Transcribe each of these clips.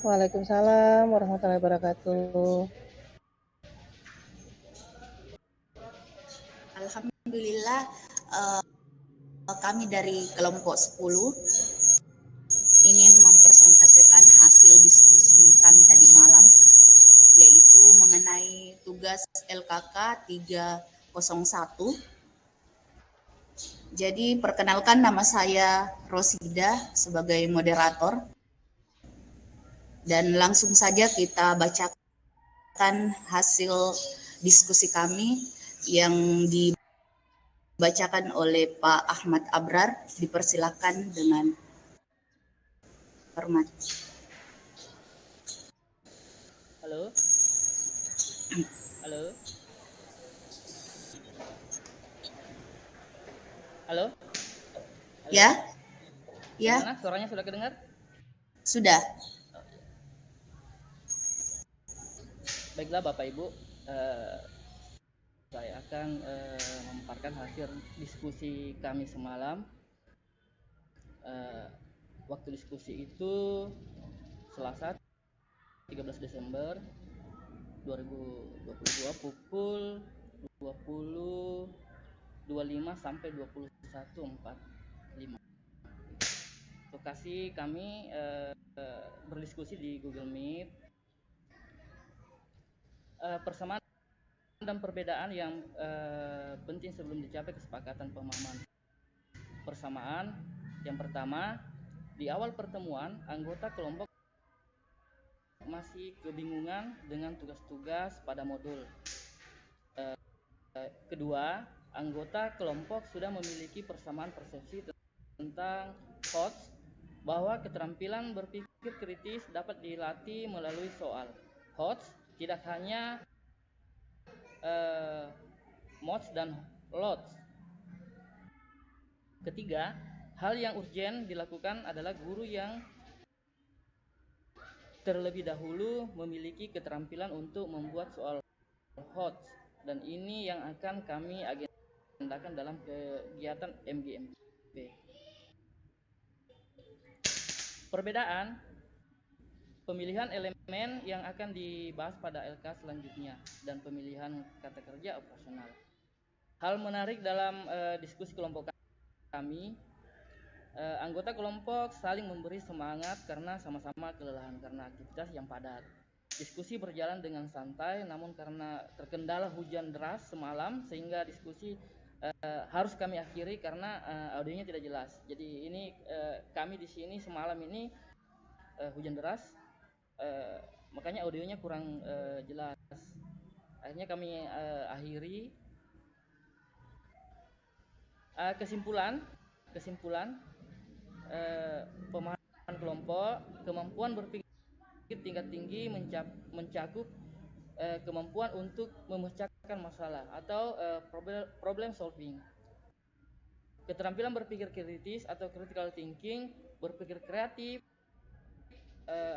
Waalaikumsalam warahmatullahi wabarakatuh. Alhamdulillah, kami dari kelompok 10 ingin mempresentasikan hasil diskusi kami tadi malam, yaitu mengenai tugas LKK 301. Jadi perkenalkan, nama saya Rosida sebagai moderator, dan langsung saja kita bacakan hasil diskusi kami yang dibacakan oleh Pak Ahmad Abrar. Dipersilakan dengan hormat. Halo. Halo. Halo. Halo. Ya. Ya. Gimana? Suaranya sudah kedengar? Sudah. Baiklah Bapak Ibu, saya akan memaparkan hasil diskusi kami semalam. Waktu diskusi itu Selasa 13 Desember 2022 pukul 20.25 sampai 21.45. Lokasi kami berdiskusi di Google Meet. Persamaan dan perbedaan yang penting sebelum dicapai kesepakatan pemahaman. Persamaan yang pertama, di awal pertemuan anggota kelompok masih kebingungan dengan tugas-tugas pada modul. Kedua, anggota kelompok sudah memiliki persamaan persepsi tentang HOTS, bahwa keterampilan berpikir kritis dapat dilatih melalui soal. HOTS tidak hanya MOTS dan LOTS. Ketiga, hal yang urgen dilakukan adalah guru yang terlebih dahulu memiliki keterampilan untuk membuat soal HOTS, dan ini yang akan kami agendakan dalam kegiatan MGMP. Perbedaan pemilihan elemen yang akan dibahas pada LK selanjutnya dan pemilihan kata kerja operasional. Hal menarik dalam diskusi kelompok kami, anggota kelompok saling memberi semangat karena sama-sama kelelahan karena aktivitas yang padat. Diskusi berjalan dengan santai, namun karena terkendala hujan deras semalam sehingga diskusi harus kami akhiri karena audionya tidak jelas. Jadi ini kami di sini semalam ini hujan deras, makanya audionya kurang jelas. Akhirnya kami akhiri. Kesimpulan pemahaman kelompok, kemampuan berpikir tingkat tinggi mencakup kemampuan untuk memecahkan masalah atau problem solving. Keterampilan berpikir kritis atau critical thinking, berpikir kreatif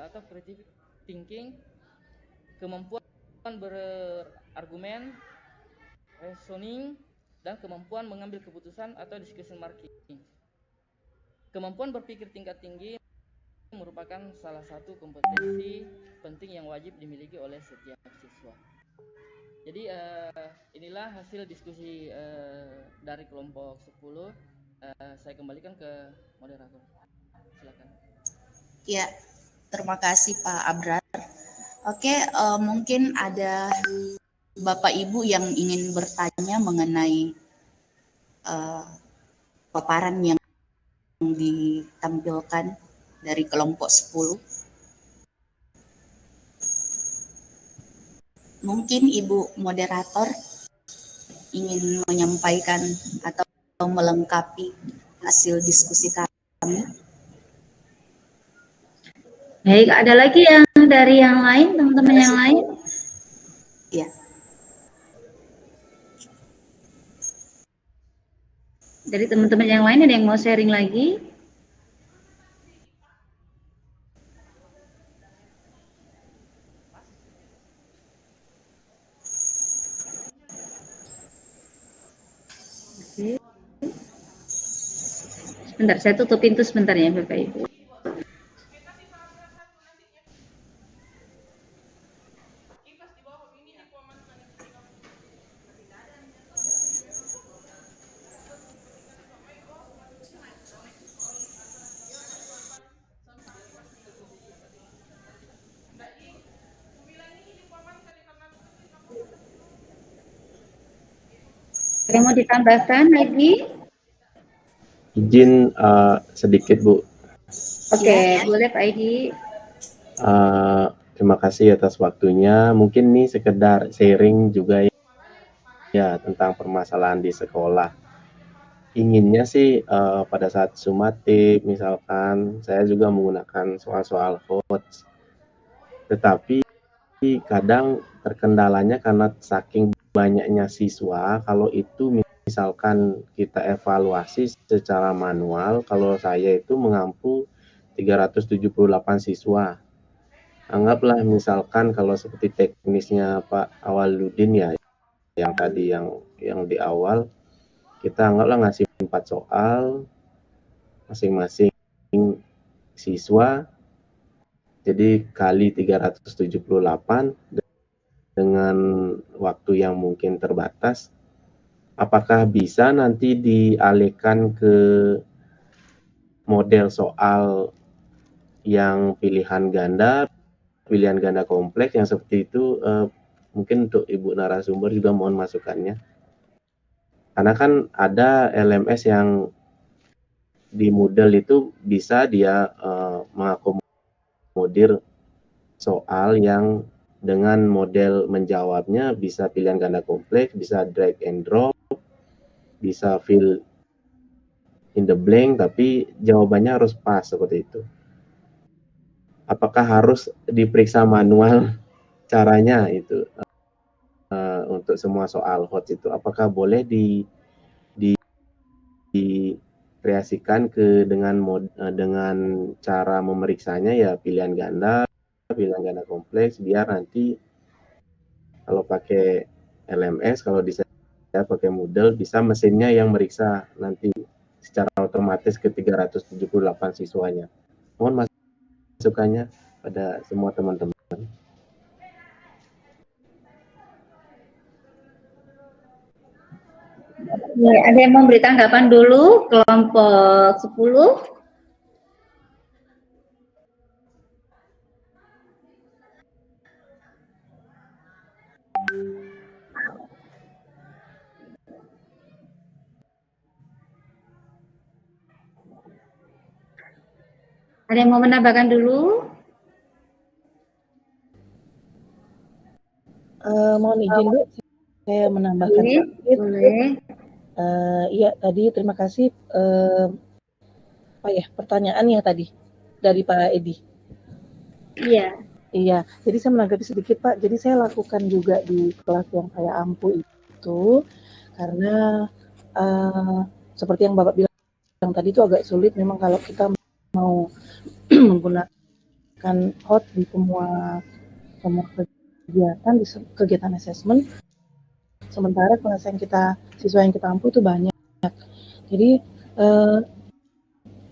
atau creative thinking, kemampuan berargumen, reasoning, dan kemampuan mengambil keputusan atau decision making. Kemampuan berpikir tingkat tinggi merupakan salah satu kompetensi penting yang wajib dimiliki oleh setiap siswa. Jadi inilah hasil diskusi dari kelompok 10. Saya kembalikan ke moderator. Silakan. Ya, terima kasih Pak Abrar. Oke, mungkin ada Bapak Ibu yang ingin bertanya mengenai paparan yang ditampilkan dari kelompok 10. Mungkin Ibu moderator ingin menyampaikan atau melengkapi hasil diskusi kami. Baik, ada lagi yang dari yang lain, teman-teman yang lain? Ya. Dari teman-teman yang lain ada yang mau sharing lagi? Oke. Sebentar, saya tutup pintu sebentar ya Bapak Ibu. yang mau ditambahkan lagi? Izin sedikit Bu. Oke, boleh Pak Edi. Terima kasih atas waktunya. Mungkin ini sekedar sharing juga ya tentang permasalahan di sekolah. Inginnya sih pada saat sumatif misalkan saya juga menggunakan soal-soal HOTS. Tetapi kadang terkendalanya karena saking banyaknya siswa, kalau itu misalkan kita evaluasi secara manual, kalau saya itu mengampu 378 siswa. Anggaplah misalkan kalau seperti teknisnya Pak Awaludin ya, yang tadi yang di awal, kita anggaplah ngasih 4 soal, masing-masing siswa, jadi kali 378 dengan waktu yang mungkin terbatas, apakah bisa nanti dialihkan ke model soal yang pilihan ganda kompleks yang seperti itu? Mungkin untuk Ibu narasumber juga mohon masukannya. Karena kan ada LMS yang di Moodle itu bisa dia mengakomodir soal yang dengan model menjawabnya bisa pilihan ganda kompleks, bisa drag and drop, bisa fill in the blank, tapi jawabannya harus pas seperti itu. Apakah harus diperiksa manual caranya itu untuk semua soal HOTS itu? Apakah boleh dikreasikan dengan cara memeriksanya ya pilihan ganda kompleks, biar nanti kalau pakai LMS, kalau di saya pakai Moodle, bisa mesinnya yang meriksa nanti secara otomatis ke 378 siswanya. Mohon masukannya pada semua teman-teman. Ya, ada yang mau beri tanggapan dulu, kelompok 10? Ada yang mau menambahkan dulu? Mohon izin Bu, saya menambahkan sedikit. Boleh. Iya, tadi terima kasih pertanyaannya tadi dari Pak Edi. Iya. Iya, jadi saya menanggapi sedikit Pak. Jadi saya lakukan juga di kelas yang saya ampu itu karena seperti yang Bapak bilang tadi itu agak sulit memang kalau kita mau menggunakan HOT di semua kegiatan assessment. Sementara kelas yang siswa yang kita ampu itu banyak. Jadi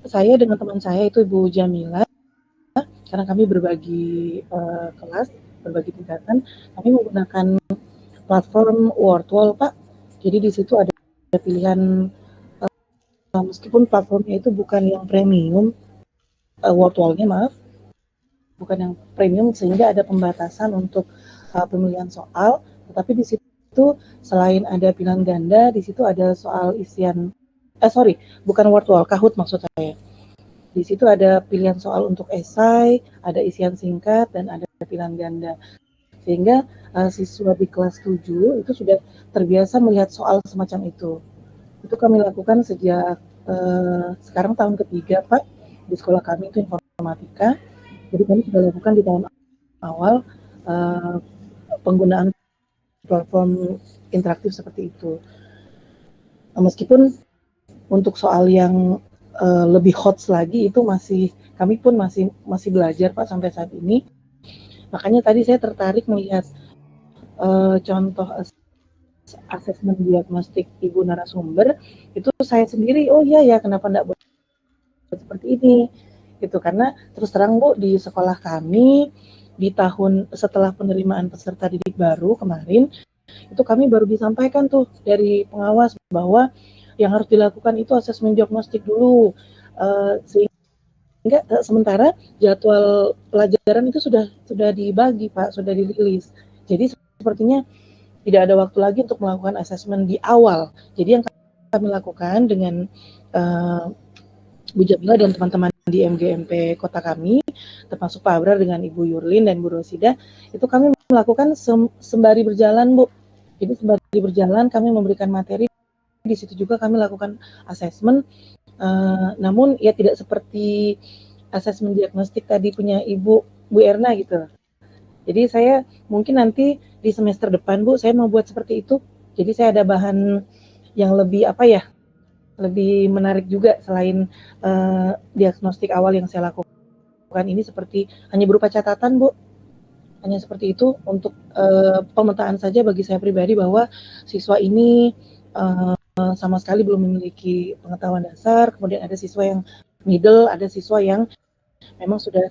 saya dengan teman saya itu Ibu Jamila, karena kami berbagi kelas, berbagi tingkatan, kami menggunakan platform Wordwall Pak. Jadi di situ ada pilihan meskipun platformnya itu bukan yang premium, Wordwall-nya maaf, bukan yang premium sehingga ada pembatasan untuk pemilihan soal, tetapi di situ selain ada pilihan ganda, di situ ada soal isian bukan Wordwall, Kahoot maksud saya. Di situ ada pilihan soal untuk esai, ada isian singkat, dan ada pilihan ganda. Sehingga siswa di kelas 7 itu sudah terbiasa melihat soal semacam itu. Itu kami lakukan sejak sekarang tahun ketiga Pak, di sekolah kami itu informatika. Jadi kami sudah lakukan di tahun awal penggunaan platform interaktif seperti itu. Meskipun untuk soal yang lebih hot lagi itu kami pun masih belajar Pak sampai saat ini. Makanya tadi saya tertarik melihat contoh asesmen diagnostik Ibu narasumber itu saya sendiri, oh iya ya kenapa enggak buat seperti ini gitu, karena terus terang Bu di sekolah kami di tahun setelah penerimaan peserta didik baru kemarin itu kami baru disampaikan tuh dari pengawas bahwa yang harus dilakukan itu asesmen diagnostik dulu, sehingga sementara jadwal pelajaran itu sudah dibagi Pak, sudah dirilis. Jadi sepertinya tidak ada waktu lagi untuk melakukan asesmen di awal. Jadi yang kami lakukan dengan Bu Jamila dan teman-teman di MGMP kota kami, termasuk Pak Abrar dengan Ibu Yurlin dan Bu Rosida, itu kami melakukan sembari berjalan, Bu. Jadi sembari berjalan kami memberikan materi, di situ juga kami lakukan asesmen, namun ya tidak seperti asesmen diagnostik tadi punya Ibu Bu Erna gitu. Jadi saya mungkin nanti di semester depan, Bu, saya mau buat seperti itu. Jadi saya ada bahan yang lebih lebih menarik juga selain diagnostik awal yang saya lakukan ini seperti hanya berupa catatan, Bu. Hanya seperti itu untuk pemetaan saja bagi saya pribadi bahwa siswa ini sama sekali belum memiliki pengetahuan dasar, kemudian ada siswa yang middle, ada siswa yang memang sudah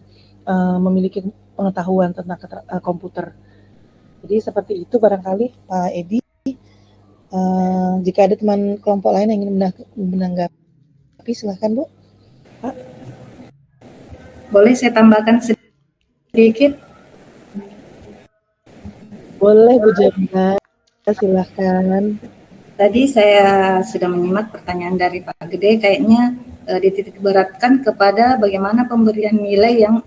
memiliki pengetahuan tentang komputer. Jadi seperti itu barangkali Pak Edi. Jika ada teman kelompok lain yang ingin menanggapi, silahkan Bu. Pak. Boleh saya tambahkan sedikit? Boleh Bu Jamila, silahkan. Tadi saya sudah menyimak pertanyaan dari Pak Gede, kayaknya dititik beratkan kepada bagaimana pemberian nilai yang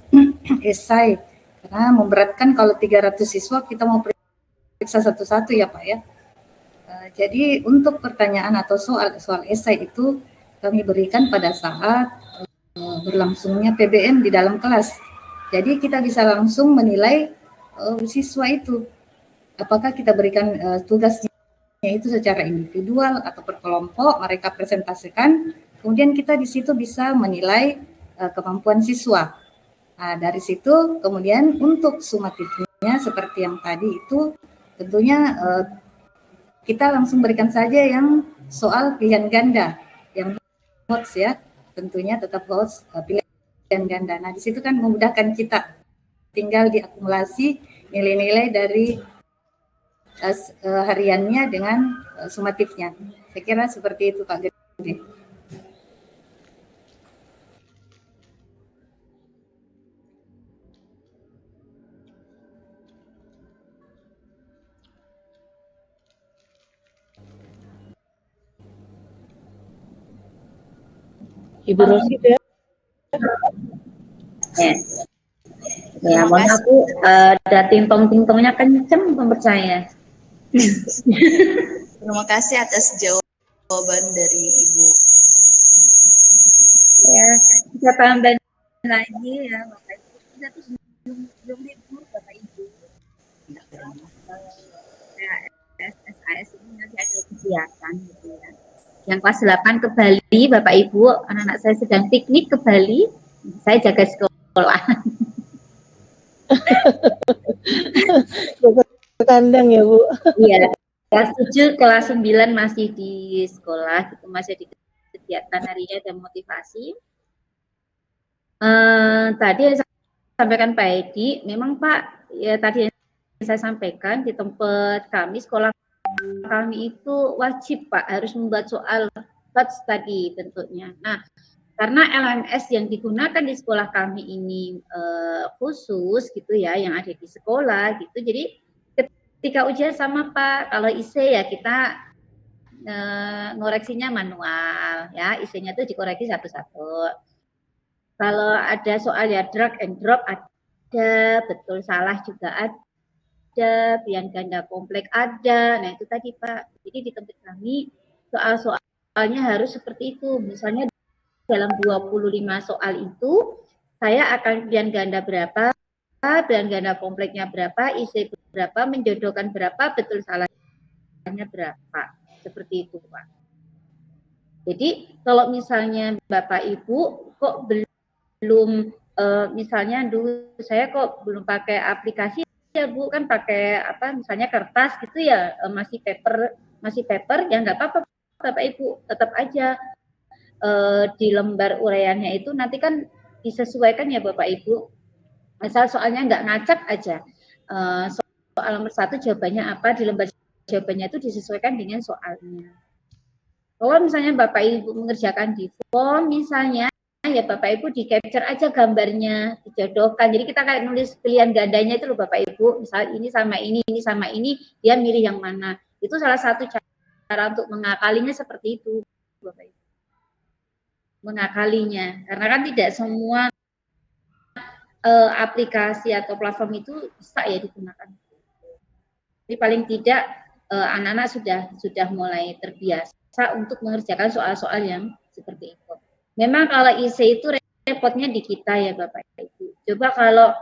esai. Karena memberatkan kalau 300 siswa kita mau periksa satu-satu ya Pak ya. Jadi untuk pertanyaan atau soal esai itu kami berikan pada saat berlangsungnya PBM di dalam kelas. Jadi kita bisa langsung menilai siswa itu. Apakah kita berikan tugasnya itu secara individual atau per kelompok, mereka presentasikan, kemudian kita di situ bisa menilai kemampuan siswa. Nah, dari situ kemudian untuk sumatifnya seperti yang tadi itu tentunya kita langsung berikan saja yang soal pilihan ganda, yang HOTS ya, tentunya tetap HOTS pilihan ganda. Nah, di situ kan memudahkan kita, tinggal diakumulasi nilai-nilai dari hariannya dengan sumatifnya. Saya kira seperti itu Pak Gede. Ibu Rosid ya. Ya, mohon aku ada ting-tong-ting-tongnya kenceng menurut saya. Terima kasih atas jawaban dari Ibu. Ya, bisa tambahin lagi ya, Bapak Ibu. Kita tuh belum libur Bapak Ibu. SSAS ini nanti ada kegiatan gitu ya. Yang kelas 8 ke Bali, Bapak Ibu, anak-anak saya sedang piknik ke Bali, saya jaga sekolah. Kandang ya Bu. Iya, kelas 7, kelas 9 masih di sekolah, gitu, masih di kegiatan harinya dan motivasi. Tadi yang saya sampaikan Pak Edi, memang Pak, ya tadi yang saya sampaikan di tempat kami, sekolah kami itu wajib Pak harus membuat soal HOTS tadi bentuknya. Nah, karena LMS yang digunakan di sekolah kami ini khusus gitu ya, yang ada di sekolah gitu, jadi ketika ujian sama Pak, kalau IC ya kita ngoreksinya manual ya, IC-nya itu dikoreksi satu-satu. Kalau ada soal ya drag and drop ada, betul salah juga ada, pilihan ganda kompleks ada. Nah itu tadi Pak, jadi di tempat kami soal-soalnya harus seperti itu. Misalnya dalam 25 soal itu saya akan pilihan ganda berapa, pilihan ganda kompleksnya berapa, IC berapa, menjodohkan berapa, betul salahnya berapa. Seperti itu Pak. Jadi kalau misalnya Bapak Ibu kok belum misalnya dulu saya kok belum pakai aplikasi ya Bu, kan pakai apa misalnya kertas gitu ya, masih paper ya nggak apa-apa Bapak Ibu, tetap aja di lembar uraiannya itu nanti kan disesuaikan ya Bapak Ibu. Misal soalnya nggak ngacak aja, soal nomor 1 jawabannya apa, di lembar jawabannya itu disesuaikan dengan soalnya. Kalau misalnya Bapak Ibu mengerjakan di form misalnya ya Bapak Ibu di capture aja gambarnya, dijodohkan. Jadi kita kayak nulis pilihan gandanya itu loh Bapak Ibu, misal ini sama ini sama ini, dia milih yang mana. Itu salah satu cara untuk mengakalinya seperti itu Bapak Ibu. Mengakalinya, karena kan tidak semua aplikasi atau platform itu bisa ya digunakan. Jadi paling tidak anak-anak sudah mulai terbiasa untuk mengerjakan soal-soal yang seperti itu. Memang kalau IC itu repotnya di kita ya Bapak Ibu. Coba kalau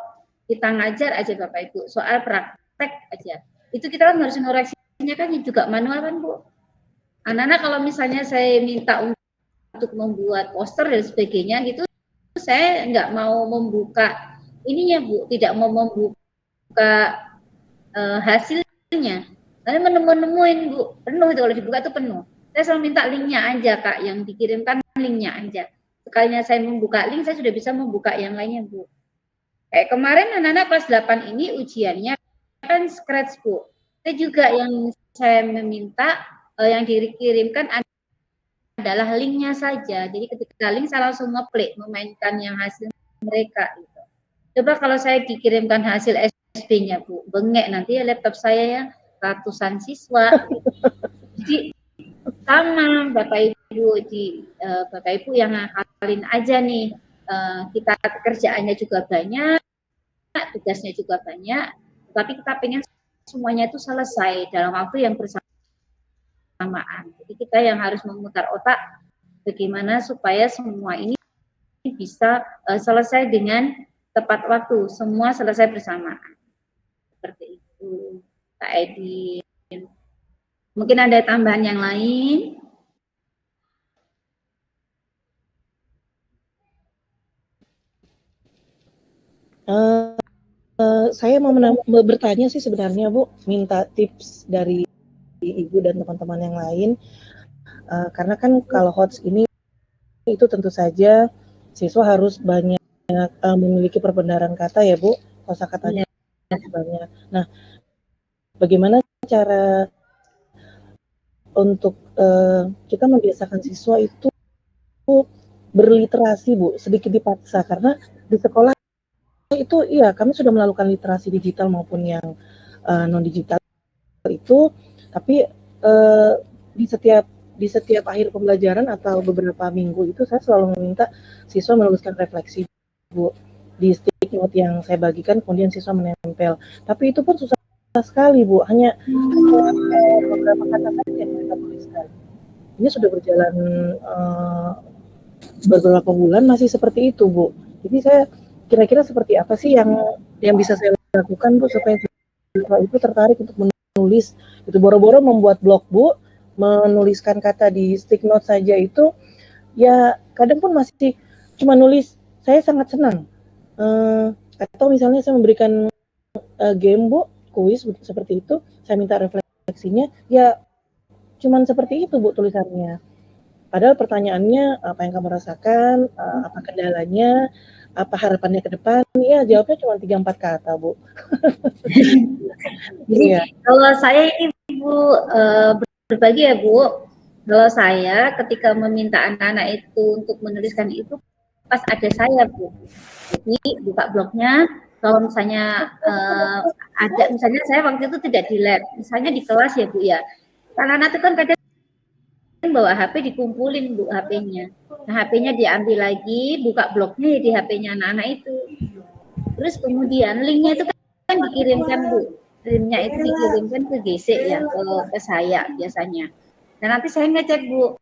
kita ngajar aja Bapak Ibu, soal praktek aja. Itu kita kan harus ngoreksinya kan juga manual kan Bu. Anak-anak kalau misalnya saya minta untuk membuat poster dan sebagainya gitu, saya nggak mau membuka ininya Bu, tidak mau membuka hasilnya. Tapi menemuin Bu, penuh itu kalau dibuka itu penuh. Saya selalu minta linknya aja Kak, yang dikirimkan linknya aja. Sekalinya saya membuka link, saya sudah bisa membuka yang lainnya Bu. Kayak kemarin anak-anak kelas 8 ini ujiannya kan scratch Bu. Saya juga yang saya meminta yang dikirimkan adalah linknya saja. Jadi ketika link saya langsung nge-play, memainkan yang hasil mereka. Gitu. Coba kalau saya dikirimkan hasil SP-nya Bu, bengek nanti ya laptop saya ya ratusan siswa. Gitu. Jadi sama Bapak Ibu Bapak Ibu yang ngakalin aja nih, kita kerjaannya juga banyak, tugasnya juga banyak, tapi kita pengen semuanya itu selesai dalam waktu yang bersamaan. Jadi kita yang harus memutar otak bagaimana supaya semua ini bisa selesai dengan tepat waktu, semua selesai bersamaan. Seperti itu, Kak Edi. Mungkin ada tambahan yang lain? Saya mau bertanya sih sebenarnya Bu, minta tips dari Ibu dan teman-teman yang lain. Karena kan kalau HOTS ini itu tentu saja siswa harus banyak memiliki perbendaharaan kata ya Bu, kosakatanya banyak. Nah, bagaimana cara untuk kita membiasakan siswa itu berliterasi Bu, sedikit dipaksa karena di sekolah itu iya kami sudah melakukan literasi digital maupun yang non digital itu, tapi di setiap akhir pembelajaran atau beberapa minggu itu saya selalu meminta siswa menuliskan refleksi Bu di stick note yang saya bagikan, kemudian siswa menempel. Tapi itu pun susah sekali Bu, hanya beberapa kata saja yang kita tuliskan. Ini sudah berjalan beberapa bulan masih seperti itu Bu. Jadi saya kira-kira seperti apa sih yang bisa saya lakukan Bu supaya siswa itu tertarik untuk menulis. Itu boro-boro membuat blog Bu, menuliskan kata di stick note saja itu ya kadang pun masih cuma nulis saya sangat senang. Atau misalnya saya memberikan game Bu, kuis seperti itu, saya minta refleksinya, ya cuman seperti itu Bu tulisannya. Padahal pertanyaannya apa yang kamu rasakan, apa kendalanya, apa harapannya ke depan, ya jawabnya cuma 3-4 kata Bu. Jadi ya. Kalau saya ini Bu berbagi ya Bu, kalau saya ketika meminta anak-anak itu untuk menuliskan itu pas ada saya Bu, jadi buka blognya, kalau misalnya ada, misalnya saya waktu itu tidak di lab, misalnya di kelas ya Bu ya, anak-anak itu kan kadang bawa HP dikumpulin Bu HP-nya, nah HP-nya diambil lagi, buka blognya ya di HP-nya anak-anak itu, terus kemudian linknya itu kan dikirimkan Bu, linknya itu dikirimkan ke GC ya, ke saya biasanya, dan nanti saya ngecek Bu,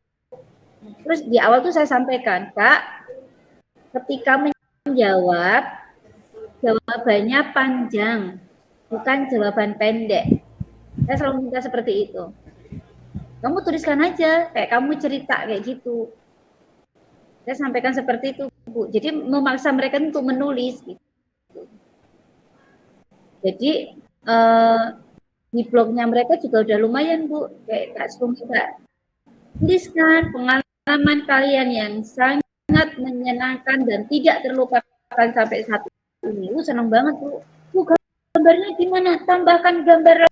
terus di awal tuh saya sampaikan Kak, ketika menjawab jawabannya panjang, bukan jawaban pendek. Saya selalu minta seperti itu. Kamu tuliskan aja, kayak kamu cerita kayak gitu. Saya sampaikan seperti itu, Bu. Jadi memaksa mereka untuk menulis. Gitu. Jadi di blognya mereka juga udah lumayan, Bu. Kayak Kak Sumi, Kak. Tuliskan pengalaman kalian yang sangat menyenangkan dan tidak terlupakan sampai saat ini. Senang banget Bu. Gambarnya gimana? Tambahkan gambar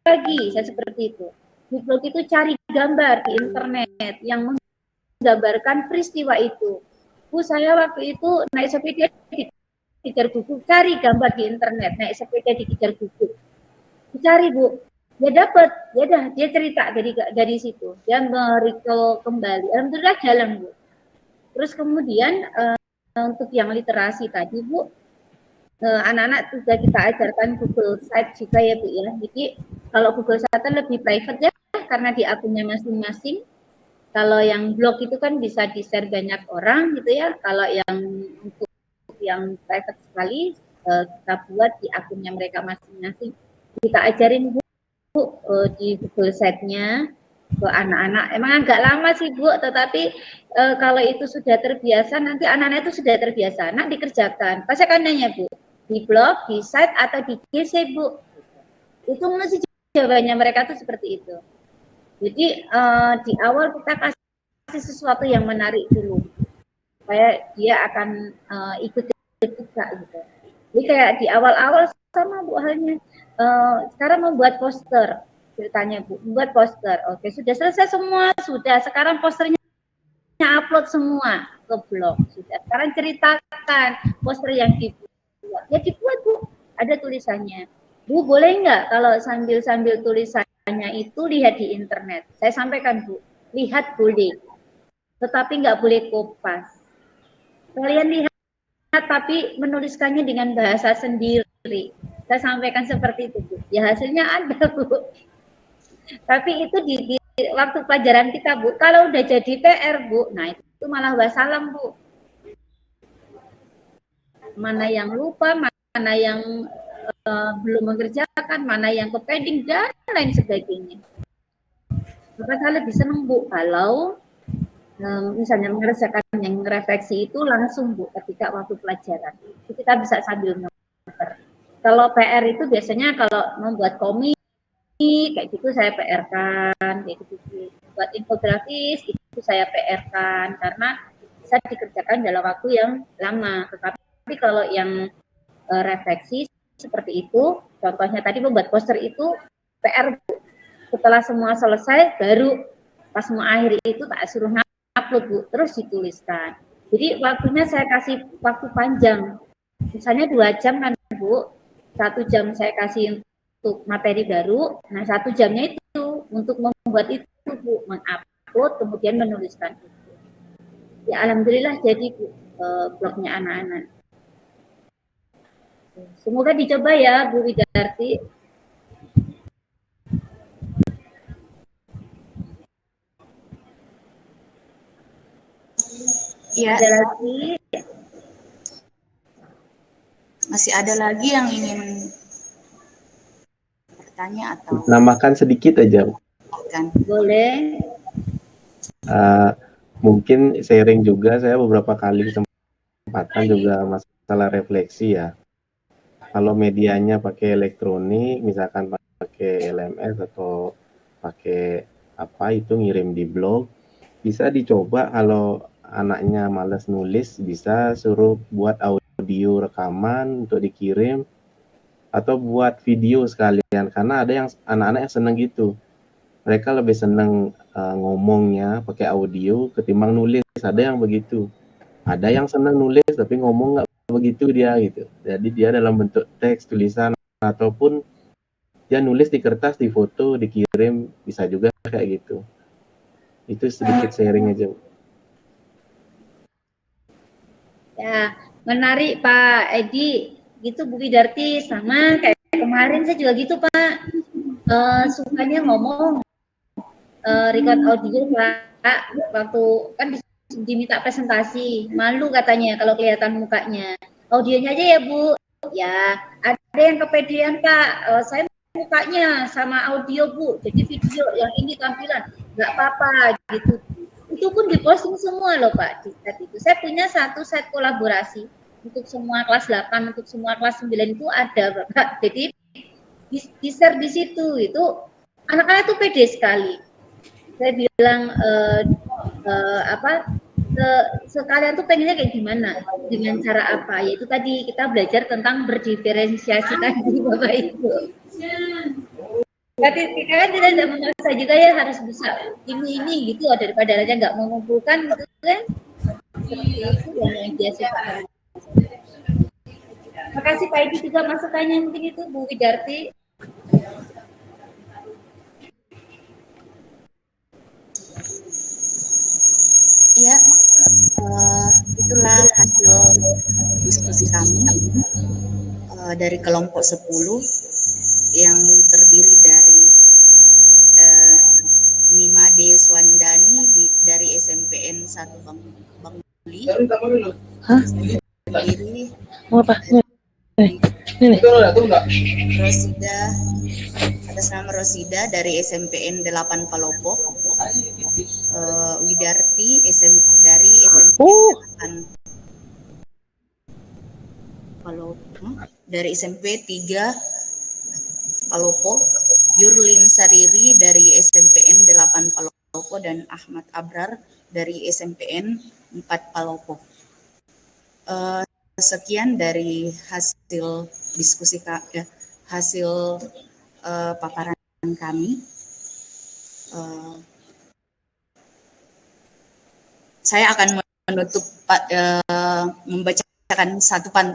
lagi. Saya seperti itu. Di blog itu cari gambar di internet yang menggambarkan peristiwa itu. Bu, saya waktu itu naik sepeda dikejar gugur, cari gambar di internet, naik sepeda dikejar gugur. Dicari, Bu. Dia dapat, dia cerita dari situ. Dia merecall kembali. Alhamdulillah jalan, Bu. Terus kemudian untuk yang literasi tadi, Bu, anak-anak juga kita ajarkan Google Sites juga ya, Bu ya. Jadi kalau Google Sites lebih private ya, karena di akunnya masing-masing. Kalau yang blog itu kan bisa di-share banyak orang gitu ya. Kalau yang untuk yang private sekali kita buat di akunnya mereka masing-masing. Kita ajarin, Bu, di Google Site-nya ke anak-anak. Emang agak lama sih, Bu, tetapi kalau itu sudah terbiasa, nanti anak-anak itu sudah terbiasa. Nah, dikerjakan. Pasti akan nanya, Bu, di blog, di site, atau di GC, Bu. Itu mesti jawabannya mereka tuh seperti itu. Jadi di awal kita kasih sesuatu yang menarik dulu, supaya dia akan ikut juga gitu. Jadi kayak di awal-awal sama, Bu, halnya sekarang membuat poster, ceritanya, Bu, membuat poster. Oke, sudah selesai semua, sudah. Sekarang posternya upload semua ke blog, sudah. Sekarang ceritakan poster yang dibuat. Ya dibuat, Bu, ada tulisannya. Bu, boleh nggak kalau sambil tulisannya itu lihat di internet? Saya sampaikan, Bu, lihat boleh, tetapi nggak boleh kopas. Kalian lihat, tapi menuliskannya dengan bahasa sendiri. Saya sampaikan seperti itu, Bu. Ya hasilnya ada, Bu. Tapi itu di waktu pelajaran kita, Bu. Kalau udah jadi PR, Bu, nah itu malah wassalam, Bu. Mana yang lupa, mana yang belum mengerjakan, mana yang ke pending, dan lain sebagainya. Maka saya lebih senang, Bu, kalau misalnya mengerjakan yang refleksi itu langsung, Bu, ketika waktu pelajaran. Itu kita bisa sambil muter. Kalau PR itu biasanya kalau membuat komik, kayak gitu saya PR-kan, kayak gitu. Buat infografis, itu saya PR-kan, karena bisa dikerjakan dalam waktu yang lama. Tetapi kalau yang refleksi seperti itu, contohnya tadi membuat poster itu PR, Bu. Setelah semua selesai, baru pas mau akhir itu tak suruh upload, Bu, terus dituliskan. Jadi waktunya saya kasih waktu panjang, misalnya 2 jam kan, Bu, 1 jam saya kasih untuk materi baru, nah 1 jamnya itu untuk membuat itu, Bu, mengupload kemudian menuliskan itu. Ya alhamdulillah jadi, Bu, blognya anak-anak. Semoga dicoba ya, Bu Widarti. Iya. Ada lagi? Masih ada lagi yang ingin bertanya atau Nambahkan sedikit aja. kan? Boleh. Mungkin sharing juga, saya beberapa kali kesempatan juga masalah refleksi ya. Kalau medianya pakai elektronik, misalkan pakai LMS atau pakai apa itu ngirim di blog, bisa dicoba. Kalau anaknya malas nulis, bisa suruh buat audio rekaman untuk dikirim, atau buat video sekalian, karena ada yang anak-anak yang seneng gitu. Mereka lebih seneng ngomongnya pakai audio ketimbang nulis. Ada yang begitu. Ada yang seneng nulis tapi ngomong nggak begitu dia gitu. Jadi dia dalam bentuk teks, tulisan, ataupun dia nulis di kertas, di foto, dikirim, bisa juga kayak gitu. Itu sedikit sharing aja. Ya, menarik Pak Edi. Gitu Bu Widarti, sama kayak kemarin saya juga gitu, Pak. Sukanya ngomong, record audio, Pak. Waktu kan diminta presentasi, malu katanya kalau kelihatan mukanya. Audionya aja ya, Bu. Ya, ada yang kepedean, Pak. Saya mukanya sama audio, Bu. Jadi video yang ini tampilan, nggak apa-apa gitu. Itu pun diposting semua loh, Pak. Di set itu. Saya punya satu set kolaborasi untuk semua kelas 8, untuk semua kelas 9 itu ada, Bapak. Jadi di-share di situ. Itu anak-anak tuh pede sekali. Saya bilang sekalian tuh pengennya kayak gimana, dengan cara apa, yaitu tadi kita belajar tentang berdiferensiasi tadi, Bapak Ibu. Berarti kita kan tidak memaksa juga ya harus bisa ini gitu, daripada aja nggak mengumpulkan gitu kan. Seperti itu yang dia suka. Makasih Pak Edi juga masukannya mungkin itu Bu Widarti. Ya, itulah hasil diskusi kami dari kelompok 10 yang terdiri dari Nimade Swandani dari SMPN 1 Bang Muli. Hah? Terdiri Mau apa? Nih. Rosida, atas nama Rosida dari SMPN 8 Palopo. Widarti dari SMPN 8 Palopo, dari SMP 3 Palopo. Yurlin Sariri dari SMPN 8 Palopo dan Ahmad Abrar dari SMPN 4 Palopo. Sekian dari hasil diskusi hasil paparan kami. Saya akan menutup membacakan satu pantun